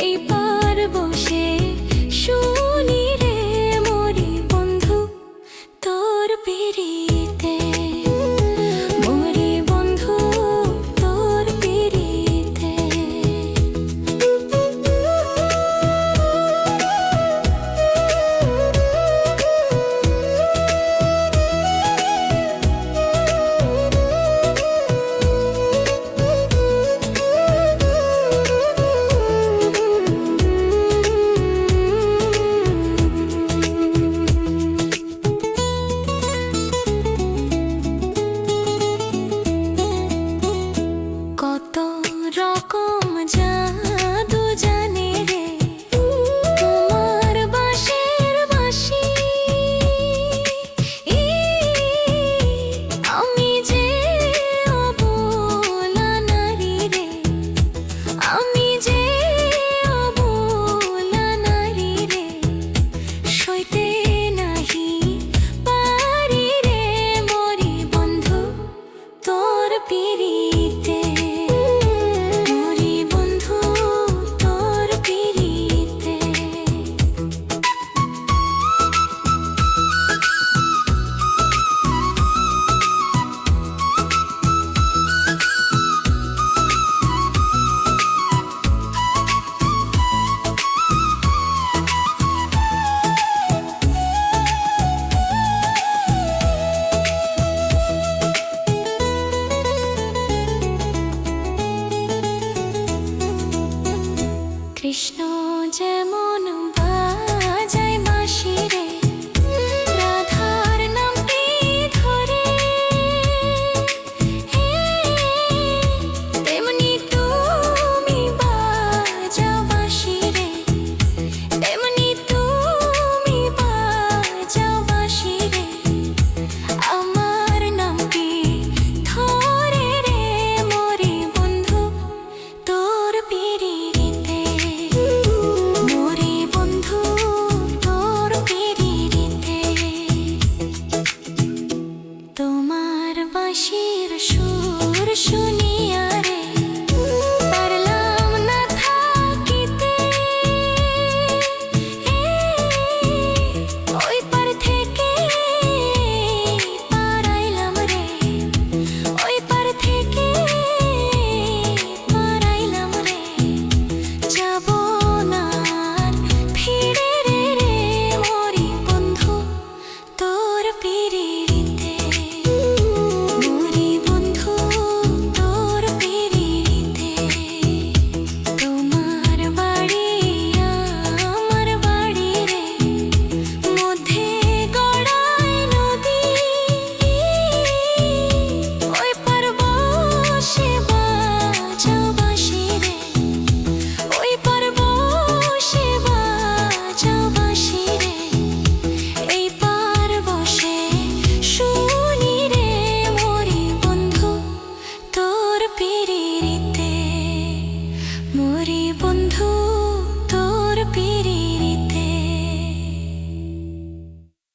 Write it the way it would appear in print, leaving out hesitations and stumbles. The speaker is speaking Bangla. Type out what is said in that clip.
এই পার বসে শুনি রে মরি বন্ধু তোর পিরিতে, মরি বন্ধু তোর পিরিতে। কত রকম জাদু জানে রে তোমার বাঁশির বাঁশি, আমি যে অবলা নারী রে, আমি যে অবলা নারী রে, সইতে নাহি পারি রে মরি বন্ধু তোর পিরিতে। কৃষ্ণ যেমন বাজায় বাঁশি রে রাধার নামটি ধরে, তেমনি তুমি বাজাও বাঁশি রে, তেমনি তুমি বাজাও বাঁশি রে, আমার নামটি ধরে রে মরি বন্ধু তোর পিরিতে, মরি বন্ধু তোর পিরিতে। তোমার বাঁশির সুর শুনিয়া রে পারলাম না থাকিতে, ওই পার থেকে পারাইলাম রে, ওই পার থেকে পারাইলাম রে, যাব না আর ফিরে রে রে মরি বন্ধু তোর পিরিতে, মরি বন্ধু তোর পিরিতে। তোমার বাড়ি আমার বাড়ি রে মধ্যে গড়ায় নদী, ওই পার বসে বাজাও বাঁশি রে, ওই পার বসে বাজাও বাঁশি রে, এই পার বসে শুনি রে মরি বন্ধু তোর পিরিতে, মরি বন্ধু।